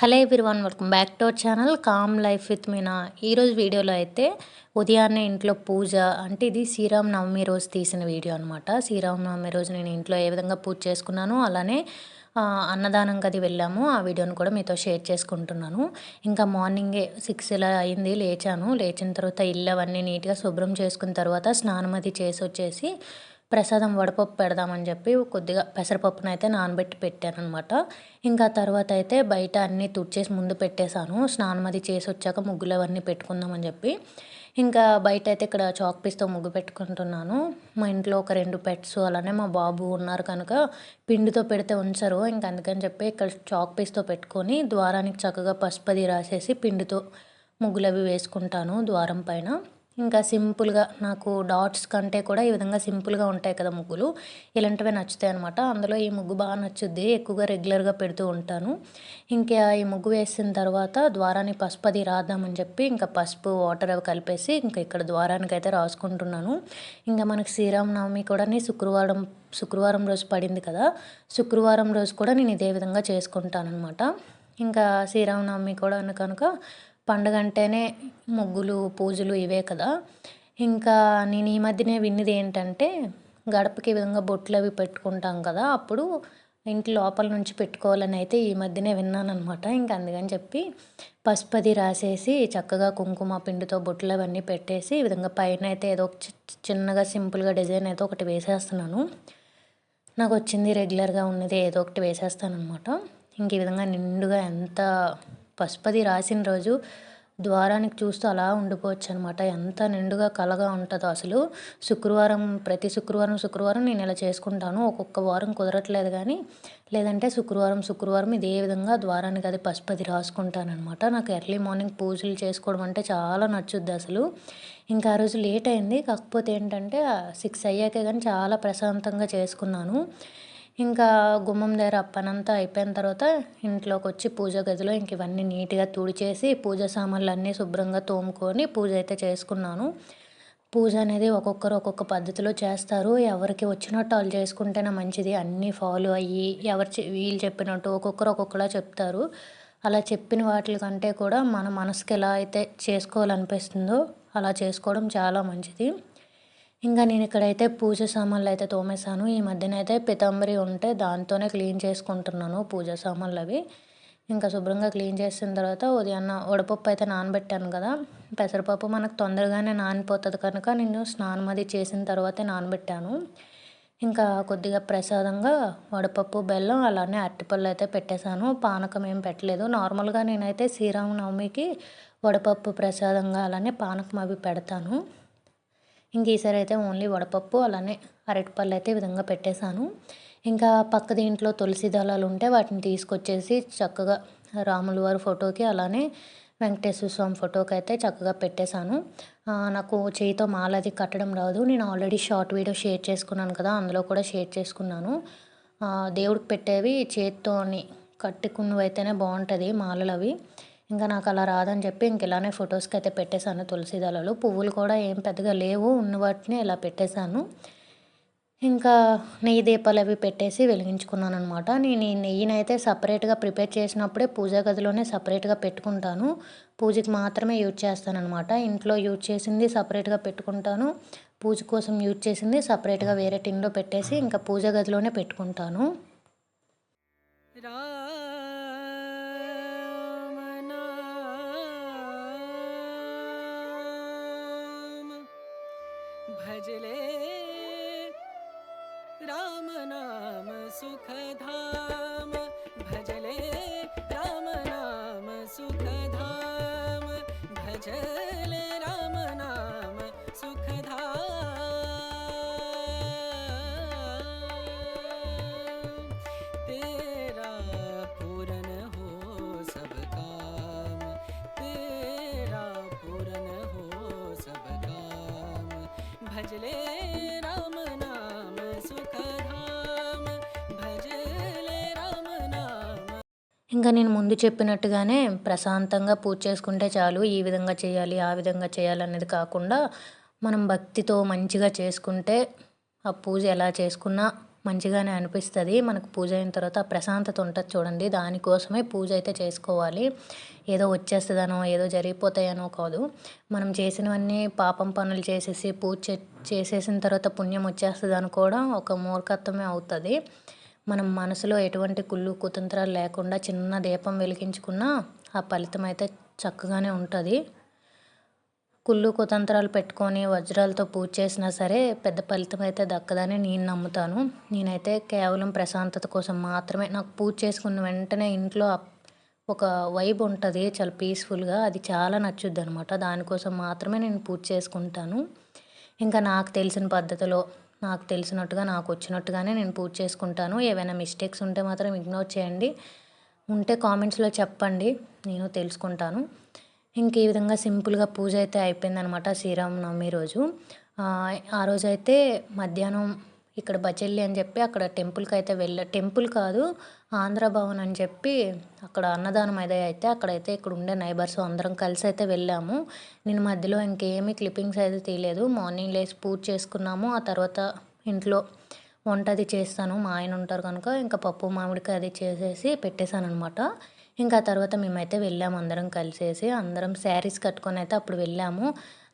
Hello everyone, welcome back to our channel calm life with Meena. ఈరోజు వీడియోలో అయితే ఉదయాన్నే ఇంట్లో పూజ, అంటే ఇది శ్రీరామనవమి రోజు తీసిన వీడియో అనమాట. శ్రీరామనవమి రోజు నేను ఇంట్లో ఏ విధంగా పూజ చేసుకున్నాను, అలానే అన్నదానం గది వెళ్ళాము. ఆ వీడియోని కూడా మీతో షేర్ చేసుకుంటున్నాను. ఇంకా మార్నింగే 6 ఇలా అయింది, లేచాను. లేచిన తర్వాత ఇల్లు అవన్నీ నీట్గా శుభ్రం చేసుకున్న తర్వాత స్నానం అది చేసి వచ్చేసి ప్రసాదం వడపప్పు పెడదామని చెప్పి కొద్దిగా పెసరపప్పునైతే నానబెట్టి పెట్టాననమాట. ఇంకా తర్వాత అయితే బయట అన్నీ తుడిచేసి ముందు పెట్టేశాను. స్నానం అది చేసి వచ్చాక ముగ్గులు అవన్నీ పెట్టుకుందామని చెప్పి ఇంకా బయట అయితే ఇక్కడ చాక్ పీస్తో ముగ్గు పెట్టుకుంటున్నాను. మా ఇంట్లో ఒక 2 పెట్స్ అలానే మా బాబు ఉన్నారు కనుక పిండితో పెడితే ఉంచరు. ఇంకా అందుకని చెప్పి ఇక్కడ చాక్ పీస్తో పెట్టుకొని ద్వారానికి చక్కగా పసుపది రాసేసి పిండితో ముగ్గులు అవి వేసుకుంటాను ద్వారం పైన. ఇంకా సింపుల్గా నాకు డాట్స్ కంటే కూడా ఈ విధంగా సింపుల్గా ఉంటాయి కదా ముగ్గులు, ఇలాంటివే నచ్చుతాయి అనమాట. అందులో ఈ ముగ్గు బాగా నచ్చుద్ది, ఎక్కువగా రెగ్యులర్గా పెడుతూ ఉంటాను. ఇంకా ఈ ముగ్గు వేసిన తర్వాత ద్వారాన్ని పసుపు అది రాద్దామని చెప్పి ఇంకా పసుపు వాటర్ అవి కలిపేసి ఇంకా ఇక్కడ ద్వారానికి అయితే రాసుకుంటున్నాను. ఇంకా మనకి శ్రీరామనవమి కూడా శుక్రవారం రోజు పడింది కదా, శుక్రవారం రోజు కూడా నేను ఇదే విధంగా చేసుకుంటాను అనమాట. ఇంకా శ్రీరామనవమి కూడా కనుక పండుగ అంటేనే ముగ్గులు పూజలు ఇవే కదా. ఇంకా నేను ఈ మధ్యనే విన్నది ఏంటంటే గడపకి ఈ విధంగా బొట్లు అవి పెట్టుకుంటాం కదా, అప్పుడు ఇంటి లోపల నుంచి పెట్టుకోవాలని అయితే ఈ మధ్యనే విన్నాను అనమాట. ఇంకా అందుకని చెప్పి పసుపది రాసేసి చక్కగా కుంకుమ పిండితో బొట్లు అవన్నీ పెట్టేసి ఈ విధంగా పైన అయితే ఏదో చిన్నగా సింపుల్గా డిజైన్ అయితే ఒకటి వేసేస్తున్నాను. నాకు వచ్చింది రెగ్యులర్గా ఉన్నది ఏదో ఒకటి వేసేస్తాను అనమాట. ఇంక ఈ విధంగా నిండుగా ఎంత పసుపది రాసిన రోజు ద్వారానికి చూస్తూ అలా ఉండిపోవచ్చు అనమాట. ఎంత నిండుగా కలగా ఉంటుందో అసలు. ప్రతి శుక్రవారం నేను ఇలా చేసుకుంటాను. ఒక్కొక్క వారం కుదరట్లేదు కానీ, లేదంటే శుక్రవారం ఇదే విధంగా ద్వారానికి అది పసుపది రాసుకుంటాను అనమాట. నాకు ఎర్లీ మార్నింగ్ పూజలు చేసుకోవడం అంటే చాలా నచ్చుద్ది అసలు. ఇంకా ఆ రోజు లేట్ అయింది, కాకపోతే ఏంటంటే 6 అయ్యాకే కానీ చాలా ప్రశాంతంగా చేసుకున్నాను. ఇంకా గుమ్మం దగ్గర పనంతా అయిపోయిన తర్వాత ఇంట్లోకి వచ్చి పూజ గదిలో ఇంక ఇవన్నీ నీట్గా తుడిచేసి పూజ సామాన్లు అన్నీ శుభ్రంగా తోముకొని పూజ అయితే చేసుకున్నాను. పూజ అనేది ఒక్కొక్కరు ఒక్కొక్క పద్ధతిలో చేస్తారు. ఎవరికి వచ్చినట్టు వాళ్ళు చేసుకుంటేనే మంచిది. అన్నీ ఫాలో అయ్యి వీళ్ళు చెప్పినట్టు ఒక్కొక్కరు ఒక్కొక్కలా చెప్తారు. అలా చెప్పిన వాటి కంటే కూడా మన మనసుకి ఎలా అయితే చేసుకోవాలనిపిస్తుందో అలా చేసుకోవడం చాలా మంచిది. ఇంకా నేను ఇక్కడైతే పూజ సామాన్లు అయితే తోమేశాను. ఈ మధ్యన అయితే పితాంబరి ఉంటే దాంతోనే క్లీన్ చేసుకుంటున్నాను పూజ సామాన్లు అవి. ఇంకా శుభ్రంగా క్లీన్ చేసిన తర్వాత ఉదయాన్న వడపప్పు అయితే నానబెట్టాను కదా, పెసరపప్పు మనకు తొందరగానే నానిపోతుంది కనుక నేను స్నానం అది చేసిన తర్వాతే నానబెట్టాను. ఇంకా కొద్దిగా ప్రసాదంగా వడపప్పు బెల్లం అలానే అరటిపళ్ళు అయితే పెట్టేశాను. పానకం ఏం పెట్టలేదు. నార్మల్గా నేనైతే శ్రీరామనవమికి వడపప్పు ప్రసాదంగా అలానే పానకం అవి పెడతాను. ఇంక ఈసారి అయితే ఓన్లీ వడపప్పు అలానే అరటిపళ్ళు అయితే ఈ విధంగా పెట్టేశాను. ఇంకా పక్క దీంట్లో తులసి దళాలు ఉంటే వాటిని తీసుకొచ్చేసి చక్కగా రాముల వారి ఫోటోకి అలానే వెంకటేశ్వర స్వామి ఫోటోకి అయితే చక్కగా పెట్టేశాను. నాకు చేయితో మాల అది కట్టడం రాదు. నేను ఆల్రెడీ షార్ట్ వీడియో షేర్ చేసుకున్నాను కదా, అందులో కూడా షేర్ చేసుకున్నాను. దేవుడికి పెట్టేవి చేతితోని కట్టుకున్నవి అయితేనే బాగుంటుంది మాలలు అవి. ఇంకా నాకు అలా రాదని చెప్పి ఇంక ఇలానే ఫొటోస్కి అయితే పెట్టేశాను తులసి దళాలు. పువ్వులు కూడా ఏం పెద్దగా లేవు, ఉన్న వాటిని ఇలా పెట్టేశాను. ఇంకా నెయ్యి దీపాలు అవి పెట్టేసి వెలిగించుకున్నాను అనమాట. నేను ఈ నెయ్యినైతే సపరేట్గా ప్రిపేర్ చేసినప్పుడే పూజా గదిలోనే సపరేట్గా పెట్టుకుంటాను. పూజకి మాత్రమే యూజ్ చేస్తాను అనమాట. ఇంట్లో యూజ్ చేసింది సపరేట్గా పెట్టుకుంటాను, పూజ కోసం యూజ్ చేసింది సపరేట్గా వేరే టిన్లో పెట్టేసి ఇంకా పూజా గదిలోనే పెట్టుకుంటాను. भजले राम नाम सुखधाम, भजले राम नाम सुखधाम, भजले राम नाम सुखधाम, तेरा पूरन हो सब काम, तेरा पूरन हो सब काम, भजले राम नाम सुखधाम, भजले राम नाम. ఇంకా నేను ముందు చెప్పినట్టుగానే ప్రశాంతంగా పూజ చేసుకుంటే చాలు. ఈ విధంగా చేయాలి ఆ విధంగా చేయాలి అనేది కాకుండా మనం భక్తితో మంచిగా చేసుకుంటే ఆ పూజ ఎలా చేసుకున్నా మంచిగానే అనిపిస్తుంది. మనకు పూజ అయిన తర్వాత ఆ ప్రశాంతత ఉంటుంది చూడండి, దానికోసమే పూజ అయితే చేసుకోవాలి. ఏదో వచ్చేస్తుందనో ఏదో జరిగిపోతాయనో కాదు. మనం చేసినవన్నీ పాపం పనులు చేసేసి చేసేసిన తర్వాత పుణ్యం వచ్చేస్తుంది అనుకోవడం ఒక మూర్ఖత్వమే అవుతుంది. మనం మనసులో ఎటువంటి కుళ్ళు కుతంత్రాలు లేకుండా చిన్న దీపం వెలిగించుకున్నా ఆ ఫలితం అయితే చక్కగానే ఉంటుంది. కుళ్ళు కుతంత్రాలు పెట్టుకొని వజ్రాలతో పూజ చేసినా సరే పెద్ద ఫలితం అయితే దక్కదని నేను నమ్ముతాను. నేనైతే కేవలం ప్రశాంతత కోసం మాత్రమే, నాకు పూజ చేసుకున్న వెంటనే ఇంట్లో ఒక వైబ్ ఉంటుంది చాలా పీస్ఫుల్గా, అది చాలా నచ్చుద్ది అనమాట. దానికోసం మాత్రమే నేను పూజ చేసుకుంటాను. ఇంకా నాకు తెలిసిన పద్ధతిలో నాకు తెలిసినట్టుగా నాకు వచ్చినట్టుగానే నేను పూజ చేసుకుంటాను. ఏవైనా మిస్టేక్స్ ఉంటే మాత్రం ఇగ్నోర్ చేయండి, ఉంటే కామెంట్స్లో చెప్పండి, నేను తెలుసుకుంటాను. ఇంక ఈ విధంగా సింపుల్గా పూజ అయితే అయిపోయిందనమాట శ్రీరామనవమి రోజు. ఆ రోజైతే మధ్యాహ్నం ఇక్కడ బచెల్లి అని చెప్పి అక్కడ టెంపుల్కి అయితే టెంపుల్ కాదు, ఆంధ్ర భవన్ అని చెప్పి అక్కడ అన్నదానం అయితే అక్కడైతే ఇక్కడ ఉండే నైబర్స్ అందరం కలిసి అయితే వెళ్ళాము. నేను మధ్యలో ఇంకేమీ క్లిప్పింగ్స్ అయితే తీయలేదు. మార్నింగ్ లేచి పూజ చేసుకున్నాము. ఆ తర్వాత ఇంట్లో వంట అది చేస్తాను, మా ఆయన ఉంటారు కనుక ఇంకా పప్పు మామిడికాయ అది చేసేసి పెట్టేశాను అనమాట. ఇంకా తర్వాత మేమైతే వెళ్ళాము అందరం కలిసేసి, అందరం శారీస్ కట్టుకొని అయితే అప్పుడు వెళ్ళాము.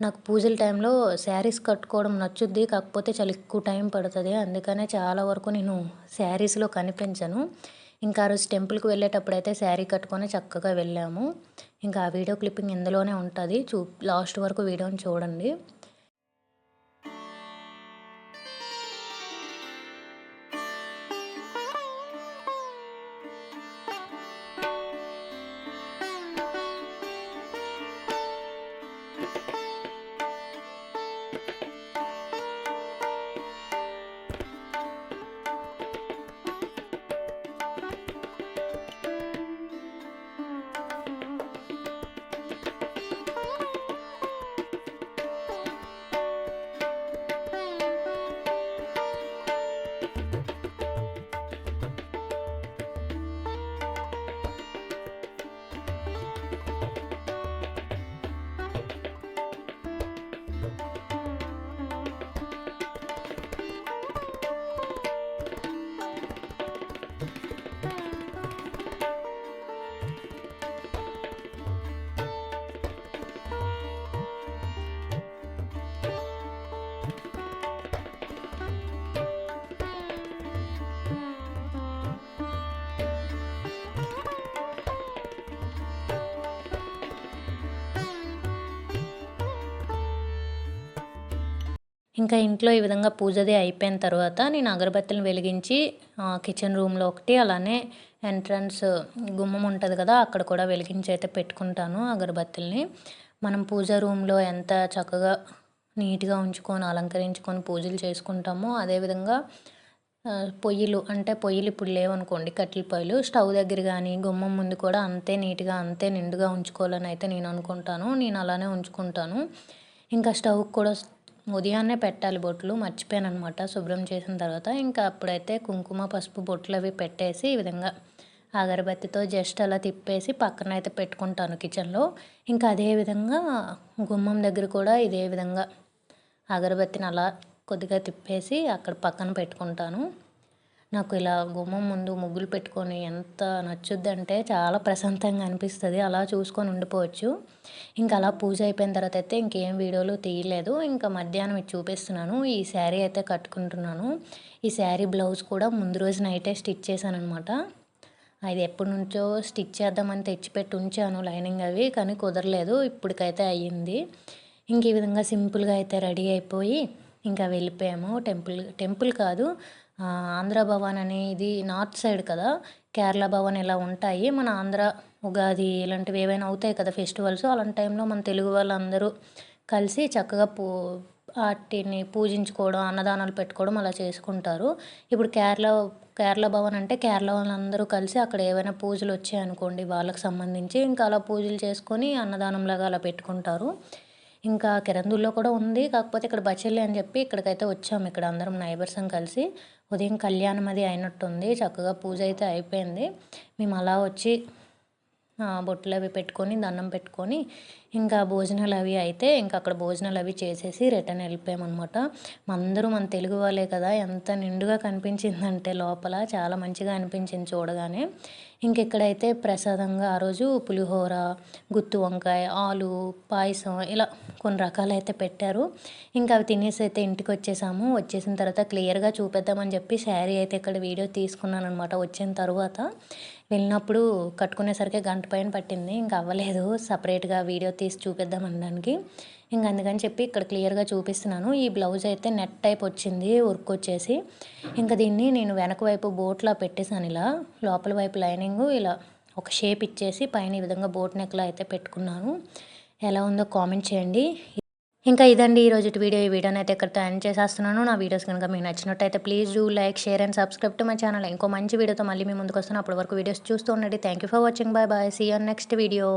నాకు పూజల టైంలో శారీస్ కట్టుకోవడం నచ్చుద్ది, కాకపోతే చాలా ఎక్కువ టైం పడుతుంది, అందుకనే చాలా వరకు నేను శారీస్లో కనిపించను. ఇంకా ఆ రోజు టెంపుల్కి వెళ్ళేటప్పుడు అయితే శారీ కట్టుకొని చక్కగా వెళ్ళాము. ఇంకా ఆ వీడియో క్లిప్పింగ్ ఇందులోనే ఉంటుంది, లాస్ట్ వరకు వీడియోని చూడండి. ఇంకా ఇంట్లో ఈ విధంగా పూజది అయిపోయిన తర్వాత నేను అగరబత్తులను వెలిగించి కిచెన్ రూమ్లో ఒకటి, అలానే ఎంట్రన్స్ గుమ్మం ఉంటుంది కదా అక్కడ కూడా వెలిగించి అయితే పెట్టుకుంటాను అగరబత్తుల్ని. మనం పూజ రూమ్లో ఎంత చక్కగా నీట్గా ఉంచుకొని అలంకరించుకొని పూజలు చేసుకుంటామో, అదేవిధంగా పొయ్యిలు ఇప్పుడు లేవనుకోండి, కట్టెల పొయ్యిలు స్టవ్ దగ్గర కానీ గుమ్మం ముందు కూడా అంతే నీట్గా అంతే నిండుగా ఉంచుకోవాలని అయితే నేను అనుకుంటాను. నేను అలానే ఉంచుకుంటాను. ఇంకా స్టవ్ కూడా ఉదయాన్నే పెట్టాలి బొట్లు, మర్చిపోయాను అనమాట శుభ్రం చేసిన తర్వాత. ఇంకా అప్పుడైతే కుంకుమ పసుపు బొట్లు అవి పెట్టేసి ఈ విధంగా అగరబత్తితో జస్ట్ అలా తిప్పేసి పక్కన అయితే పెట్టుకుంటాను కిచెన్లో. ఇంకా అదేవిధంగా గుమ్మం దగ్గర కూడా ఇదే విధంగా అగరబత్తిని అలా కొద్దిగా తిప్పేసి అక్కడ పక్కన పెట్టుకుంటాను. నాకు ఇలా గుమ్మం ముందు ముగ్గులు పెట్టుకొని ఎంత నచ్చుద్దంటే చాలా ప్రశాంతంగా అనిపిస్తుంది, అలా చూసుకొని ఉండిపోవచ్చు. ఇంకా అలా పూజ అయిపోయిన తర్వాత అయితే ఇంకేం వీడియోలు తీయలేదు. ఇంకా మధ్యాహ్నం ఇది చూపిస్తున్నాను. ఈ శారీ అయితే కట్టుకుంటున్నాను. ఈ శారీ బ్లౌజ్ కూడా ముందు రోజు నైటే స్టిచ్ చేశాను అనమాట. అది ఎప్పటి నుంచో స్టిచ్ చేద్దామని తెచ్చిపెట్టి ఉంచాను లైనింగ్ అవి, కానీ కుదరలేదు, ఇప్పటికైతే అయ్యింది. ఇంక ఈ విధంగా సింపుల్గా అయితే రెడీ అయిపోయి ఇంకా వెళ్ళిపోయాము. టెంపుల్ కాదు, ఆంధ్ర భవన్ అని, ఇది నార్త్ సైడ్ కదా, కేరళ భవన్ ఇలా ఉంటాయి. మన ఆంధ్ర ఉగాది ఇలాంటివి ఏవైనా అవుతాయి కదా ఫెస్టివల్స్, అలాంటి టైంలో మన తెలుగు వాళ్ళందరూ కలిసి చక్కగా వాటిని పూజించుకోవడం, అన్నదానాలు పెట్టుకోవడం అలా చేసుకుంటారు. ఇప్పుడు కేరళ భవన్ అంటే కేరళ వాళ్ళందరూ కలిసి అక్కడ ఏవైనా పూజలు వచ్చాయనుకోండి వాళ్ళకి సంబంధించి ఇంకా అలా పూజలు చేసుకొని అన్నదానంలాగా అలా పెట్టుకుంటారు. ఇంకా కిరందూల్లో కూడా ఉంది, కాకపోతే ఇక్కడ బచెల్లి అని చెప్పి ఇక్కడికైతే వచ్చాము. ఇక్కడ అందరం నైబర్సం కలిసి ఉదయం కళ్యాణం అది అయినట్టుంది, చక్కగా పూజ అయితే అయిపోయింది. మేము అలా వచ్చి బొట్లు అవి పెట్టుకొని దండం పెట్టుకొని ఇంకా భోజనాలు అవి అయితే ఇంకా అక్కడ భోజనాలు అవి చేసేసి రిటర్న్ వెళ్ళిపోయామన్నమాట. అందరూ మన తెలుగు వాళ్ళే కదా, ఎంత నిండుగా కనిపించిందంటే లోపల చాలా మంచిగా అనిపించింది చూడగానే. ఇంకెక్కడైతే ప్రసాదంగా ఆ రోజు పులిహోర, గుత్తి వంకాయ, ఆలు, పాయసం ఇలా కొన్ని రకాలైతే పెట్టారు. ఇంకా అవి తినేసి అయితే ఇంటికి వచ్చేసాము. వచ్చేసిన తర్వాత క్లియర్గా చూపిద్దామని చెప్పి శారీ అయితే ఇక్కడ వీడియో తీసుకున్నాను అనమాట. వచ్చిన తర్వాత వెళ్ళినప్పుడు కట్టుకునేసరికి గంట పైన పట్టింది, ఇంకా అవ్వలేదు సపరేట్గా వీడియో తీసి చూపిద్దాం అనడానికి. ఇంక అందుకని చెప్పి ఇక్కడ క్లియర్గా చూపిస్తున్నాను. ఈ బ్లౌజ్ అయితే నెట్ టైప్ వచ్చింది, వర్క్ వచ్చేసి. ఇంకా దీన్ని నేను వెనక వైపు బోట్లా పెట్టేశాను, ఇలా లోపల వైపు లైనింగ్ ఇలా ఒక షేప్ ఇచ్చేసి పైన ఈ విధంగా బోట్ నెక్లా అయితే పెట్టుకున్నాను. ఎలా ఉందో కామెంట్ చేయండి. ఇంకా ఇదండి ఈరోజు వీడియో. ఈ వీడియోని అయితే ఇక్కడితో ఎండ్ చేసేస్తున్నాను. నా వీడియోస్ కనుక మీకు నచ్చినట్టయితే please do like, share and subscribe to my channel. ఇంకో మంచి వీడియోతో మళ్ళీ మీ ముందుకు వస్తాను. అప్పటి వరకు వీడియోస్ చూస్తూ ఉండండి. Thank you for watching. Bye bye. See you next video.